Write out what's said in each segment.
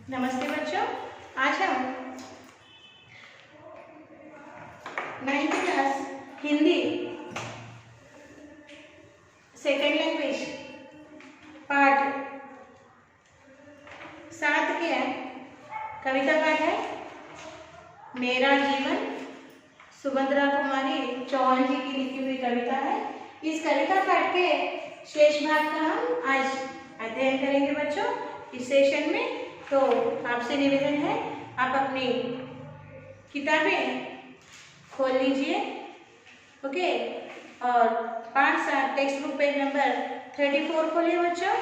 नमस्ते बच्चों, आज हम 9th class Hindi second language पाठ 7 के कविता पाठ है मेरा जीवन। सुभद्रा कुमारी चौहान जी की लिखी हुई कविता है। इस कविता पाठ के शेष भाग का हम आज अध्ययन करेंगे बच्चों इस सेशन में। तो आपसे निवेदन है आप अपनी किताबें खोल लीजिए, ओके। और 5-7 टेक्स्ट बुक पेज नंबर 34 खोलिए बच्चों,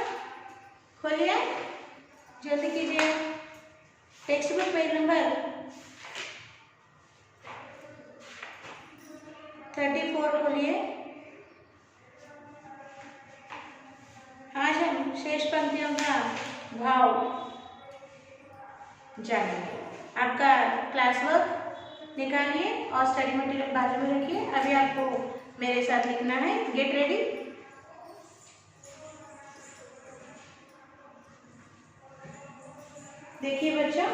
खोलिए, जल्दी कीजिए। टेक्स्ट बुक पेज नंबर 34 खोलिए। आज हम शेष पंक्तियों का भाव जानेंगे। आपका क्लास वर्क निकालिए और स्टडी मटेरियल बाजू में रखिए। अभी आपको मेरे साथ लिखना है। Get ready. देखिए बच्चों,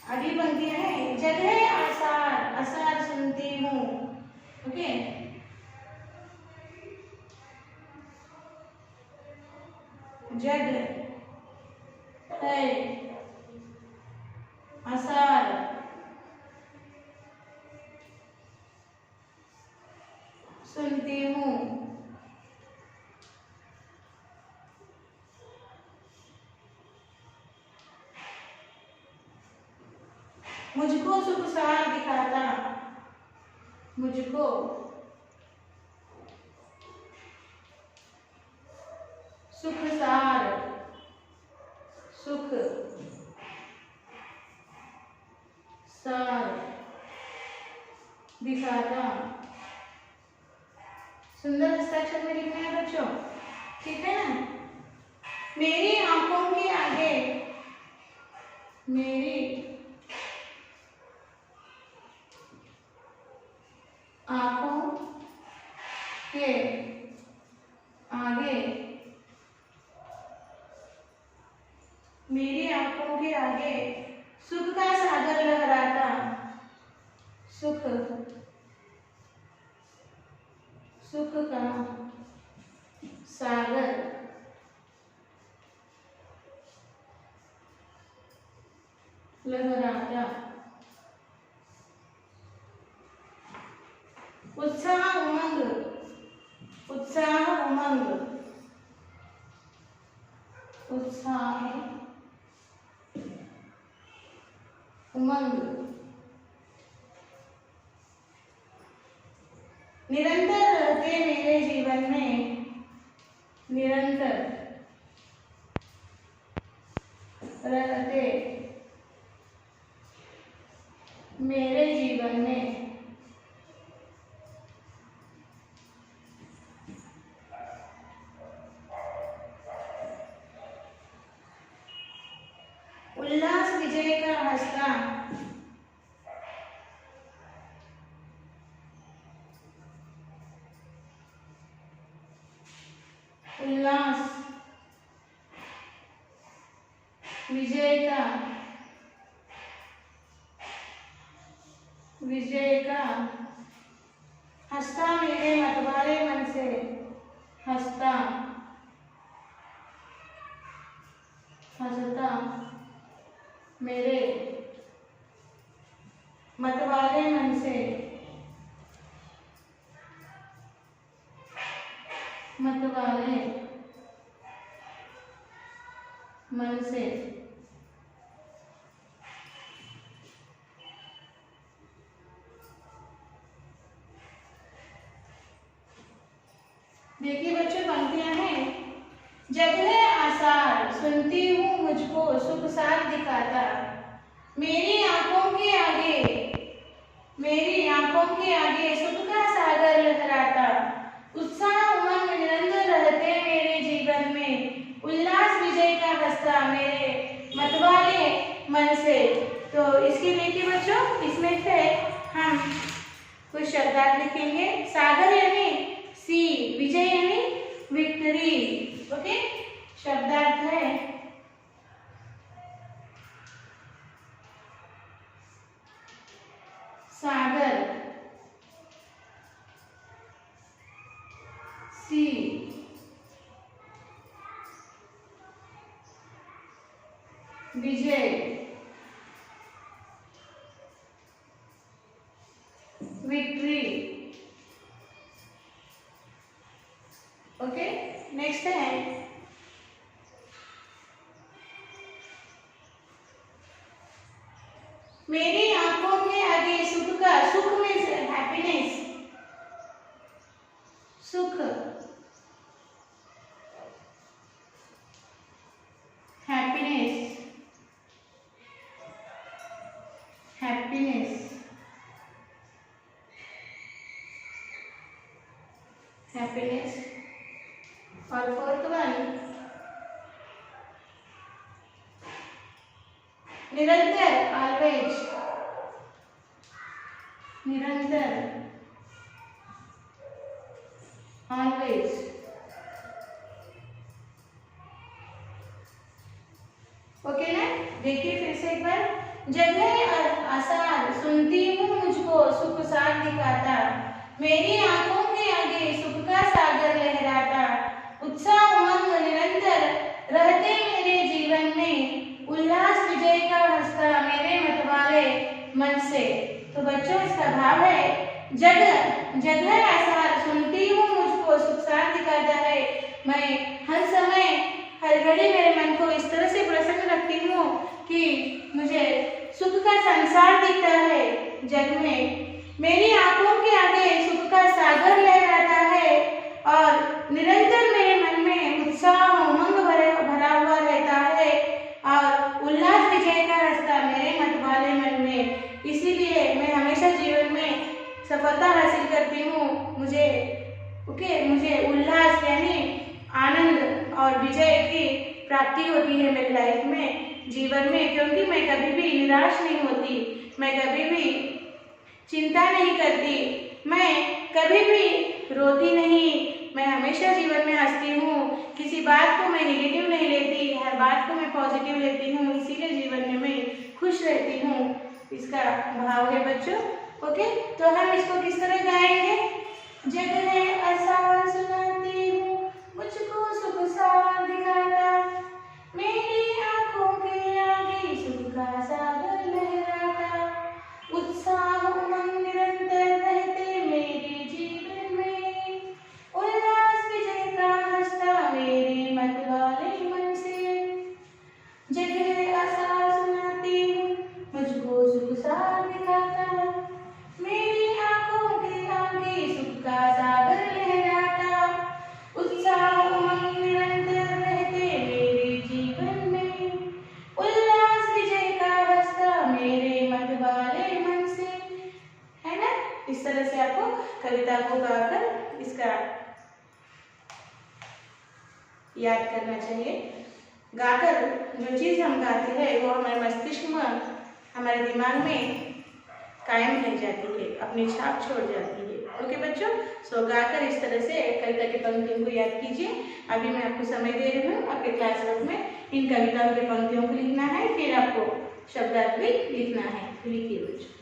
अगली पंक्तियां हैं। जग है आसार आसार सुनती हूँ, ओके। जग है आसार सुनती हूँ, मुझको सुखसार दिखाता, मुझको सुखसार सुख सार दिखाता। सुंदर हस्ताक्षर में लिखना है बच्चों, ठीक है ना। मेरी आंखों के आगे, मेरी आंखों के आगे, मेरी आंखों के आगे सुख का सागर लहराता, सुख सुख का सागर लहराता। उत्साह उमंग, उत्साह उमंग, उत्साह उमंग, निरंतर रहते मेरे जीवन में, निरंतर रहते मेरे जीवन में, उल्लास विजय का हंसता, उल्लास विजय का, विजय का हंसता मेरे मतवाले मन से, हंसता हंसता मेरे मतवाले मन से, मतवाले मन से। देखिए बच्चों, पंक्तियां हैं। जग है आसार सुनती हूँ, मुझको सुख सार दिखाता, मेरी आंखों के आगे, मेरी आंखों के आगे सुख का सागर लहराता, उत्साह उमंग निरंतर रहते मेरे जीवन में, उल्लास विजय का हंसता मेरे मतवाले मन से। तो इसके देखिए बच्चों, इसमें से हम कुछ शब्दार्थ लिखेंगे। सागर यानी सी, विजय यानी विक्ट्री, ओके। शब्दार्थ है सी, विजय, विक्ट्री। ओके, नेक्स्ट है मेरी आंखों के आगे सुख का, सुख में हैप्पीनेस, सुख, हैप्पीनेस, हैप्पीनेस, हैप्पीनेस। और फोर्थ वन निरंतर, ऑलवेज, निरंतर, ऑलवेज। ओके ना, देखिए फिर से एक बार। जब मैं आसार सुनती हूँ मुझको सुख साथ दिखाता, मेरी आंखों के आगे सुख का सागर लहराता, उत्साह उमंग निरंतर रहते मेरे जीवन में, उल्लास विजय का हंसता मेरे मतवाले मन से। तो बच्चों इसका भाव है जग जगह आसार सुनती हूँ मुझको सुख साथ दिखाता है, मैं हर समय हर घड़ी मेरे मन को इस तरह से प्रसन्न रखती हूँ कि मुझे सुख का संसार दिखता है जग में, मेरी आंखों के आगे सुख का सागर लहराता है और निरंतर मेरे मन में उत्साह उमंग भरा हुआ रहता है और उल्लास विजय का रास्ता मेरे मत वाले मन में। इसीलिए मैं हमेशा जीवन में सफलता हासिल करती हूँ। मुझे उल्लास यानी आनंद और विजय की प्राप्ति होती है मेरी लाइफ में, जीवन में, क्योंकि मैं कभी भी निराश नहीं होती, मैं कभी भी चिंता नहीं करती, मैं कभी भी रोती नहीं, मैं हमेशा जीवन में हंसती हूँ, किसी बात को मैं नेगेटिव नहीं लेती, हर बात को मैं पॉजिटिव लेती हूँ, इसीलिए जीवन में मैं खुश रहती हूँ। इसका भाव है बच्चों। ओके, तो हम इसको किस तरह गाएंगे? जग है आसार सुनाती हूँ मुझको सुख साथ दिखाता, मेरी आंखों के आगे सुख का सागर लहराता, उत्साह उमंग निरंतर रहते मेरे जीवन में, उल्लास विजय का हंसता मेरे मत वाले मन से। जग है आसार सुनाती हूँ मुझको सुख साथ दिखाता, मेरी आंखों के आगे सुख का सागर लहराता, उत्साह उमंग निरंतर रहते मेरे जीवन में, उल्लास विजय का रास्ता मेरे मत वाले मन से। है ना? इस तरह से आपको कविता को गाकर इसका याद करना चाहिए। गाकर जो चीज हम गाते हैं वो हमारे मस्तिष्क में, हमारे दिमाग में कायम रह जाती है, अपनी छाप छोड़ जाती है। ओके बच्चों, सो गाकर इस तरह से कविता के पंक्तियों को याद कीजिए। अभी मैं आपको समय दे रही हूँ, आपके क्लास वर्क में इन कविताओं के पंक्तियों को लिखना है, फिर आपको शब्दार्थ भी लिखना है। लिखिए बच्चों।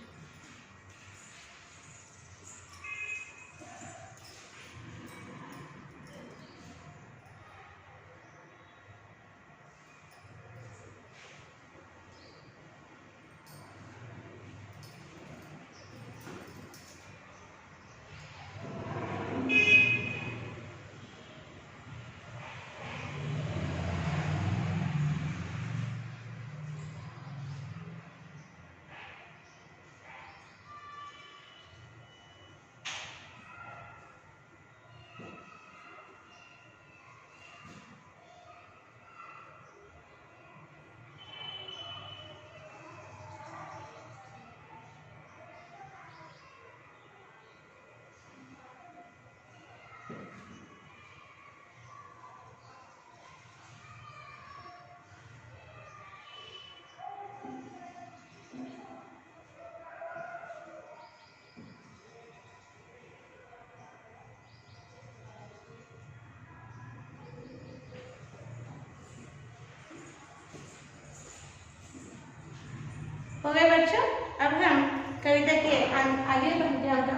हो गए बच्चों? अब हम कविता के आगे पंक्तियों का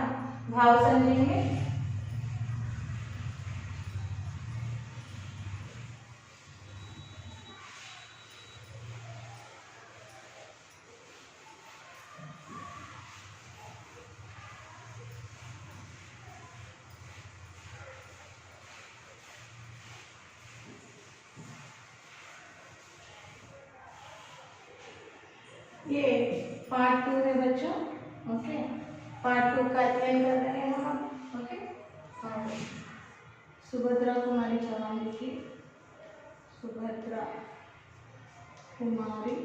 भाव समझेंगे। ये पार्ट 2 है बच्चों। ओके, पार्ट 2 का अध्ययन कर रहे हैं हम। ओके, और सुभद्रा कुमारी चौहान लिखी, सुभद्रा कुमारी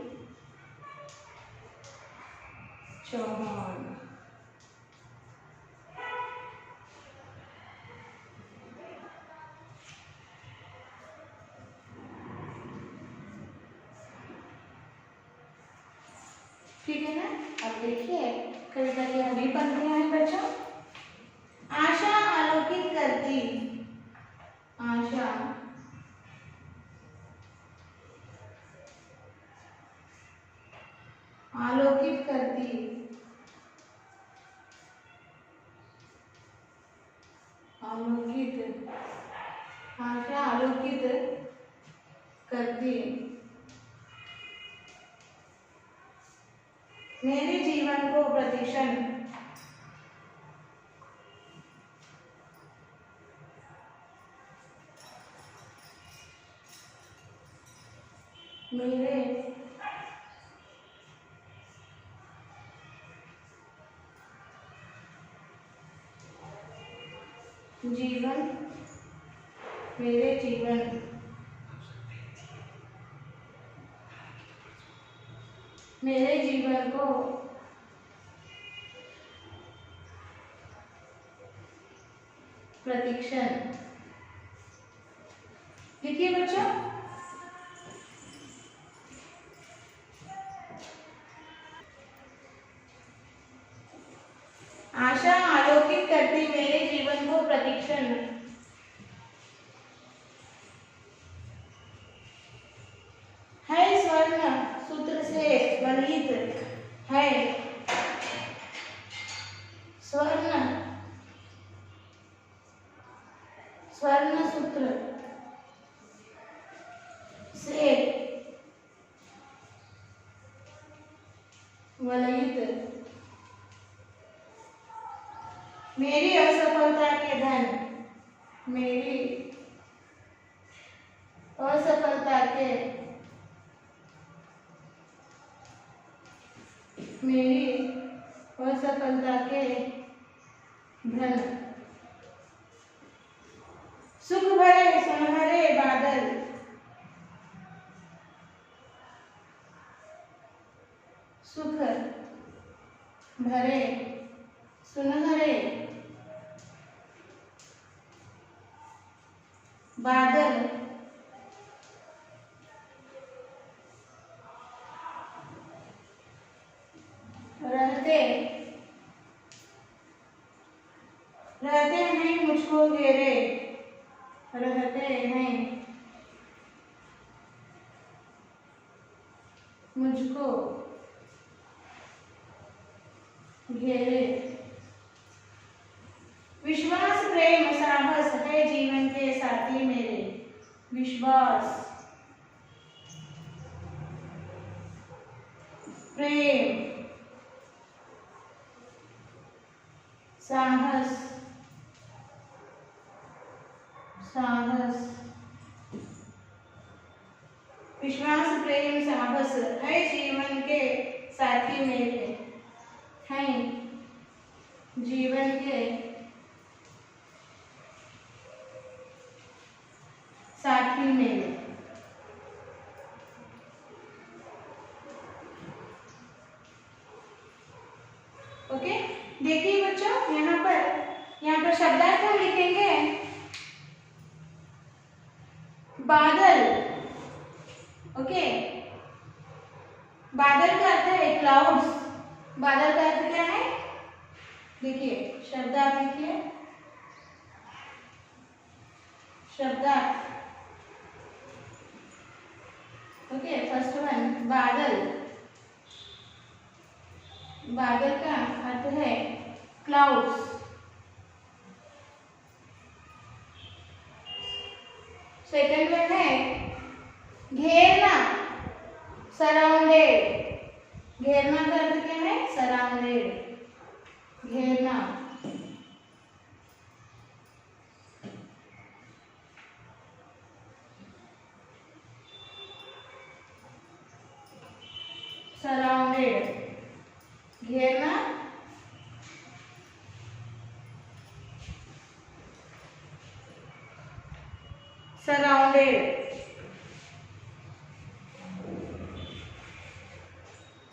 चौहान। ठीक है ना। अब देखिए कविता की अगली पंक्तियां हैं बच्चों। आशा आलोकित करती, आशा आलोकित करती, आलोकित, आशा आलोकित करती मेरे जीवन को प्रतिक्षण, मेरे जीवन, मेरे जीवन मेरे जीवन को प्रतिक्षण। लिखिए बच्चों। आशा आलोकित करती मेरे जीवन को प्रतिक्षण है, स्वर्ण सूत्र से बंधित है, स्वर्ण स्वर्ण सूत्र से वलयित मेरी असफलता के धन, मेरी असफलता के, मेरी असफलता के धन, सुख भरे सुनहरे बादल, सुख भरे सुनहरे बादल रहते रहते हैं मुझको घेरे, रहते हैं मुझको घेरे, विश्वास प्रेम साहस है जीवन के साथी मेरे, विश्वास प्रेम साहस, साहस, विश्वास प्रेम साहस है जीवन के साथी मेरे, हैं जीवन के साथी मेरे। ओके, देखिए बच्चों यहाँ पर शब्दार्थ हम लिखेंगे बादल। ओके, बादल का अर्थ है क्लाउड्स। बादल का अर्थ क्या है? देखिए शब्दार्थ लिखिए, शब्दार्थ। ओके, फर्स्ट वन बादल। बादल का अर्थ है क्लाउड्स। सेकंड वन है घेरना, सराउंडेड। घेरना का अर्थ क्या है? सराउंडेड, घेरना। सराउंडेड, घेरना, सराउंडेड।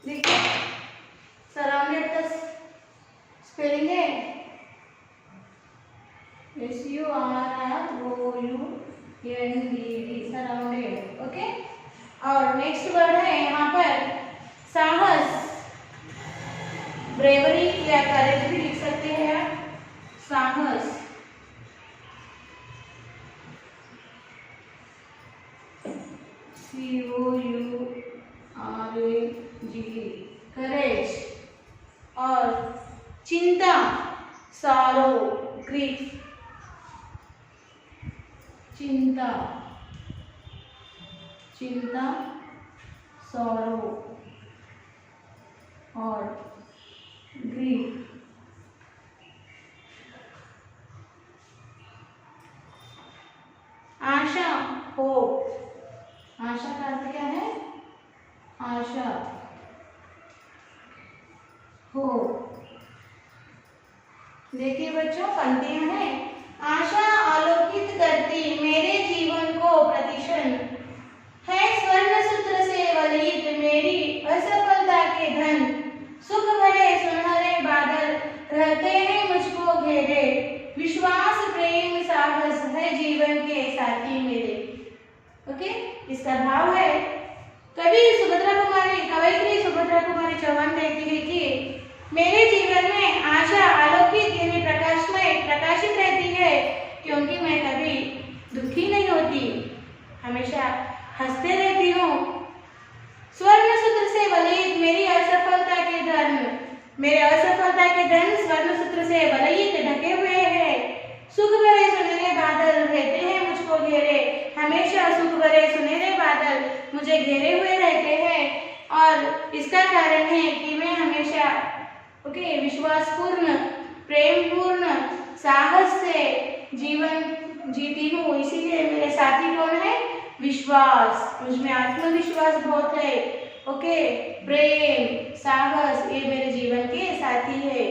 देखिए सराउंडेड का स्पेलिंग है SURROUNDED, सराउंडेड। ओके, और नेक्स्ट वर्ड है यहाँ पर साहस, ब्रेवरी या करेज भी लिख सकते हैं आप। साहस, COURAGE, करेज। और चिंता, sorrow, grief, चिंता, चिंता, sorrow और grief। आशा, होप, आशा का अर्थ क्या है? आशा, होप। देखिए बच्चों, पंक्तियां हैं। आशा आलोकित करती मेरे जीवन को प्रतिक्षण, है स्वर्ण सूत्र से वलित मेरी असफलता के धन, सुख भरे सुनहरे बादल रहते हैं मुझको घेरे, विश्वास प्रेम साहस है जीवन के साथी मेरे। ओके, इसका भाव है, कवि सुभद्रा कुमारी, कवयित्री सुभद्रा कुमारी चौहान कहती है कि मेरे जीवन में आशा आलोकित यानी प्रकाशमय प्रकाशित रहती है, क्योंकि मैं कभी दुखी नहीं होती, हमेशा हंसते रहती हूँ। स्वर्ण सूत्र से वलित मेरी असफलता के धन, मेरे असफलता के धन स्वर्ण सूत्र से वलित ढके हुए हैं, सुख भरे सुनहरे बादल रहते हैं मुझको घेरे, हमेशा सुख भरे सुनहरे बादल मुझे घेरे हुए रहते हैं। और इसका कारण है कि मैं हमेशा विश्वासपूर्ण प्रेमपूर्ण साहस से जीवन जीती हूँ, इसीलिए मेरे साथी कौन है? विश्वास, मुझमें आत्मविश्वास बहुत है। ओके, प्रेम साहस ये मेरे जीवन के साथी है।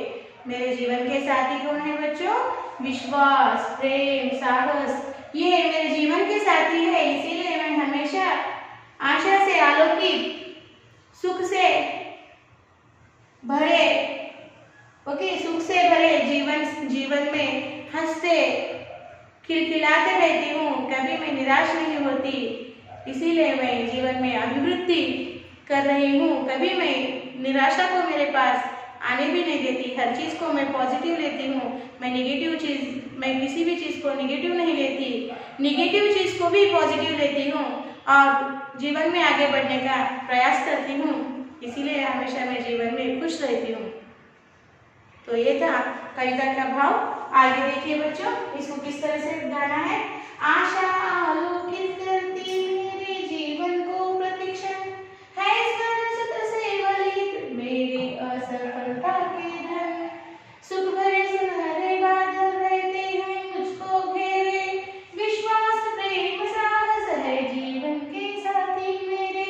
मेरे जीवन के साथी कौन है बच्चों? विश्वास प्रेम साहस ये मेरे जीवन के साथी है, इसीलिए मैं हमेशा आशा से आलोकित सुख से भरे सुख से भरे जीवन में हंसते खिलखिलाते रहती हूँ, कभी मैं निराश नहीं होती, इसीलिए मैं जीवन में अभिवृद्धि कर रही हूँ, कभी मैं निराशा को मेरे पास आने भी नहीं देती, हर चीज़ को मैं पॉजिटिव लेती हूँ, मैं किसी भी चीज़ को निगेटिव नहीं लेती, निगेटिव चीज़ को भी पॉजिटिव लेती हूँ और जीवन में आगे बढ़ने का प्रयास करती हूँ, इसीलिए हमेशा मैं जीवन में खुश रहती हूँ। तो ये था कविता का भाव। आगे देखिए बच्चों, इसको किस तरह से गाना है। आशा आलोकित करती मेरे जीवन को प्रतिक्षण, है स्वर्ण सूत्र से वलित मेरी असफलता के धन, सुख भरे सुनहरे बादल रहते हैं मुझको घेरे, विश्वास प्रेम साहस है जीवन के साथी मेरे।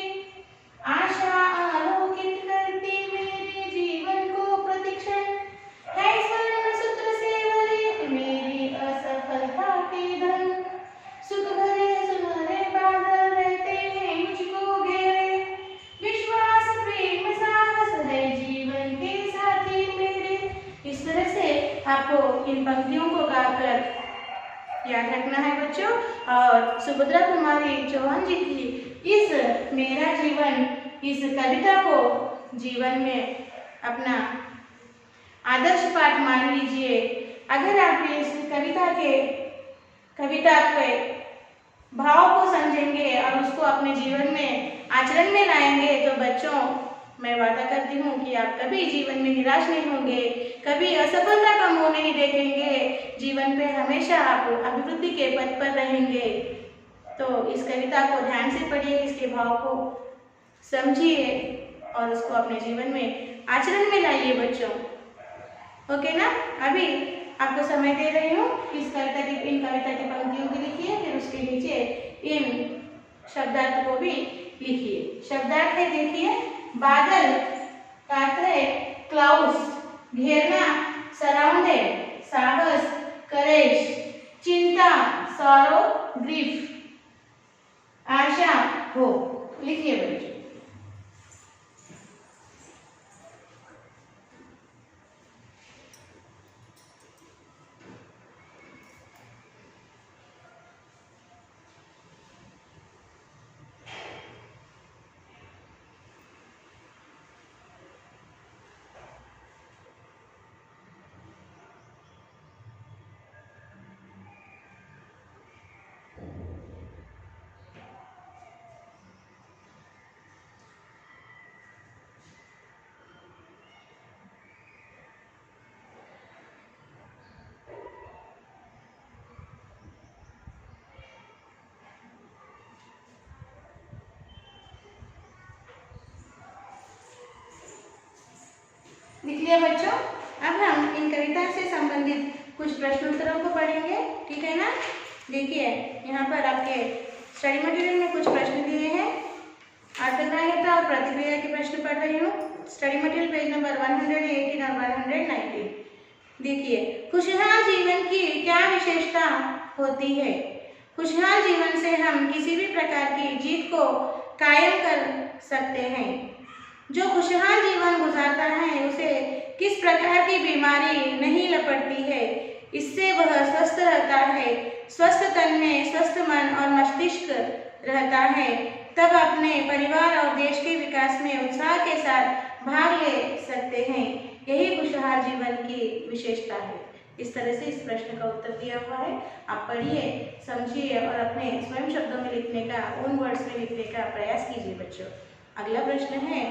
आशा आलोकित करती मेरे जीवन को प्रतिक्षण, है स्वर्ण सूत्र से वलित मेरी असफलता के धन, सुख भरे सुनहरे बादल रहते हैं मुझको घेरे, विश्वास प्रेम साहस है जीवन के साथी मेरे। इस तरह से आपको इन पंक्तियों को गाकर याद रखना है बच्चों। और सुभद्रा कुमारी चौहान जी की इस मेरा जीवन इस कविता को जीवन में अपना आदर्श पाठ मान लीजिए। अगर आप इस कविता के भाव को समझेंगे और उसको अपने जीवन में आचरण में लाएंगे तो बच्चों मैं वादा करती हूँ कि आप कभी जीवन में निराश नहीं होंगे, कभी असफलता का मुंह नहीं देखेंगे, जीवन पे हमेशा आप अभिवृद्धि के पथ पर रहेंगे। तो इस कविता को ध्यान से पढ़िए, इसके भाव को समझिए और उसको अपने जीवन में आचरण में लाइए बच्चों। ओके ना, अभी आपको समय दे रही हूँ, इन कविता की पंक्तियों को लिखिए, फिर उसके नीचे इन शब्दार्थ को भी लिखिए। शब्दार्थ है देखिए, बादल का अर्थ है क्लाउड्स, घेरना सराउंडेड, साहस करेज, चिंता सॉरो ग्रीफ, आशा हो। लिखिए बच्चों। लिख लिया बच्चों। अब हम इन कविता से संबंधित कुछ प्रश्न उत्तरों को पढ़ेंगे, ठीक है ना। देखिए यहाँ पर आपके स्टडी मटेरियल में कुछ प्रश्न दिए हैं। अर्थग्राह्यता और प्रतिक्रिया के प्रश्न पढ़ रही हूँ। स्टडी मटेरियल पेज नंबर 118 और 119। देखिए, खुशहाल जीवन की क्या विशेषता होती है। खुशहाल जीवन से हम किसी भी प्रकार की जीत को कायम कर सकते हैं। जो खुशहाल जीवन गुजारता है उसे किस प्रकार की बीमारी नहीं लपटती है। इससे वह स्वस्थ रहता है। स्वस्थ तन में स्वस्थ मन और मस्तिष्क रहता है, तब अपने परिवार और देश के विकास में उत्साह के साथ भाग ले सकते हैं। यही खुशहाल जीवन की विशेषता है। इस तरह से इस प्रश्न का उत्तर दिया हुआ है। आप पढ़िए, समझिए और अपने स्वयं शब्दों में लिखने का, ओन वर्ड्स में लिखने का प्रयास कीजिए बच्चों। अगला प्रश्न है,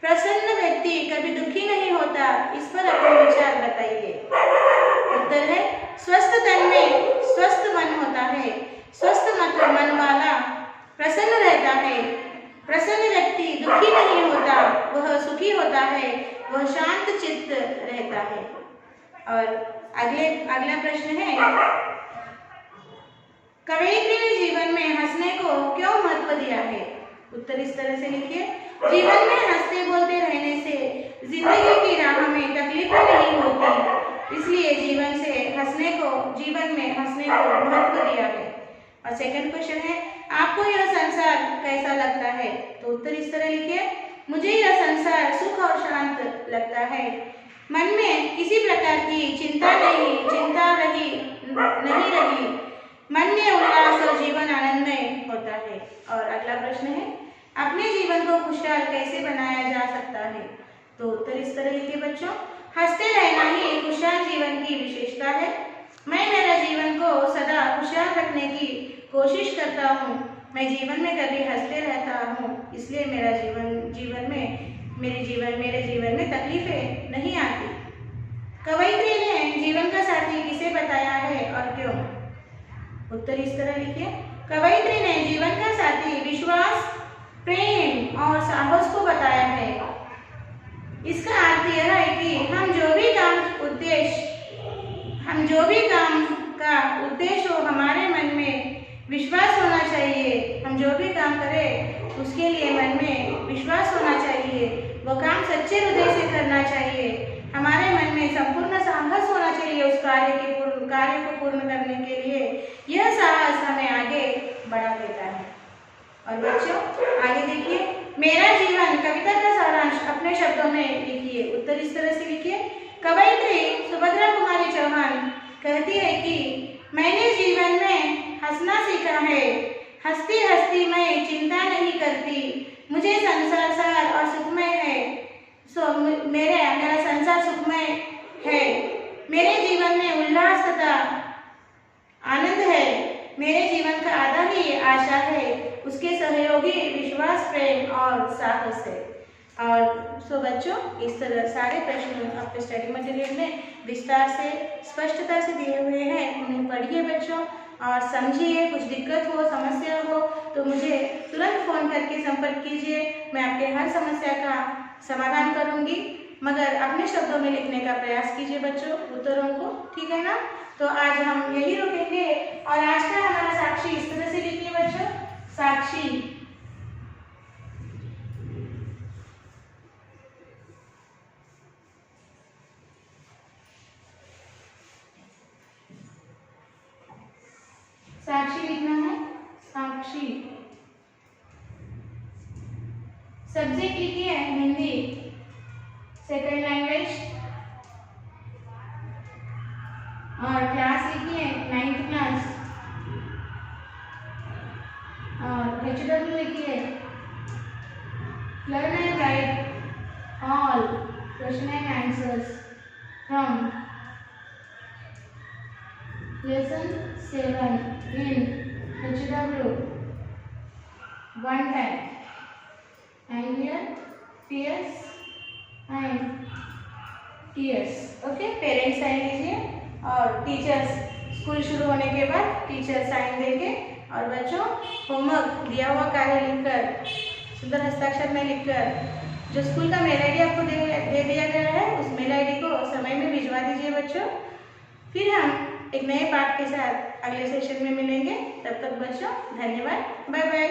प्रसन्न व्यक्ति कभी दुखी नहीं होता, इस पर अपने विचार बताइए। उत्तर है, स्वस्थ तन में स्वस्थ मन होता है। स्वस्थ मन वाला प्रसन्न रहता है। प्रसन्न व्यक्ति दुखी नहीं होता, वह सुखी होता है, वह शांत चित्त रहता है। और अगला प्रश्न है, कवयित्री ने जीवन में हंसने को क्यों महत्व दिया है। उत्तर इस तरह से लिखिए, जीवन में हंसते बोलते रहने से जिंदगी की राह में तकलीफें नहीं होती, इसलिए जीवन में हंसने को महत्व दिया है। और सेकंड क्वेश्चन है, आपको यह संसार कैसा लगता है। तो उत्तर इस तरह लिखिए, मुझे यह संसार सुख और शांत लगता है। मन में किसी प्रकार की चिंता नहीं रही। मन में उल्लास और जीवन आनंदमय होता है। और अगला प्रश्न है, अपने जीवन को खुशहाल कैसे बनाया जा सकता है। तो उत्तर इस तरह लिखिए बच्चों, हंसते रहना ही खुशहाल जीवन की विशेषता है। मैं मेरे जीवन को सदा खुशहाल रखने की कोशिश करता हूँ। मैं जीवन में कभी हंसते रहता हूँ, इसलिए मेरे जीवन में तकलीफें नहीं आती। कवयित्री ने जीवन का साथी किसे बताया है और क्यों। उत्तर इस तरह लिखिए, कवयित्री ने जीवन का साथी विश्वास, प्रेम और साहस को बताया है। इसका अर्थ यह है कि हम जो भी काम का उद्देश्य हो, हमारे मन में विश्वास होना चाहिए। हम जो भी काम करें उसके लिए मन में विश्वास होना चाहिए। वो काम सच्चे हृदय से करना चाहिए। हमारे मन में संपूर्ण साहस होना चाहिए उस कार्य को पूर्ण करने के लिए। यह साहस हमें आगे बढ़ा देता है। और बच्चों आगे देखिए, मेरा जीवन कविता का सारांश अपने शब्दों में लिखिए। उत्तर इस तरह से लिखिए, कवयित्री सुभद्रा कुमारी चौहान कहती है कि मैंने जीवन में हंसना सीखा है। हंसती हंसती मैं चिंता नहीं करती। मुझे संसार सार और सुखमय है। मेरा संसार सुखमय है। मेरे जीवन में उल्लास तथा आनंद है। मेरे जीवन का आधा ही आशा है, उसके सहयोगी विश्वास, प्रेम और साहस है। और बच्चों इस तरह सारे प्रश्न आपके स्टडी मटेरियल में विस्तार से, स्पष्टता से दिए हुए हैं। उन्हें पढ़िए बच्चों और समझिए। कुछ दिक्कत हो, समस्या हो तो मुझे तुरंत फ़ोन करके संपर्क कीजिए। मैं आपके हर समस्या का समाधान करूंगी, मगर अपने शब्दों में लिखने का प्रयास कीजिए बच्चों उत्तरों को, ठीक है ना। तो आज हम यही रुकेंगे। और आज का हमारा साक्षी इस तरह से लिखिए बच्चों, साक्षी सब्जेक्ट लिखिए हिंदी सेकंड लैंग्वेज, और क्लास लिखिए 9th क्लास, और HW लिखिए learn and right all question and answers from lesson 7 in HW one time, and here TS and TS. Okay, parents sign लीजिए और टीचर्स स्कूल शुरू होने के बाद टीचर साइन देंगे। और बच्चों होमवर्क दिया हुआ कार्य लिखकर सुंदर हस्ताक्षर में लिखकर जो स्कूल का मेल आईडी आपको दे दिया गया है उस मेल आईडी को समय में भिजवा दीजिए बच्चों। फिर हम एक नए पाठ के साथ अगले सेशन में मिलेंगे। तब तक बच्चों धन्यवाद, बाय बाय।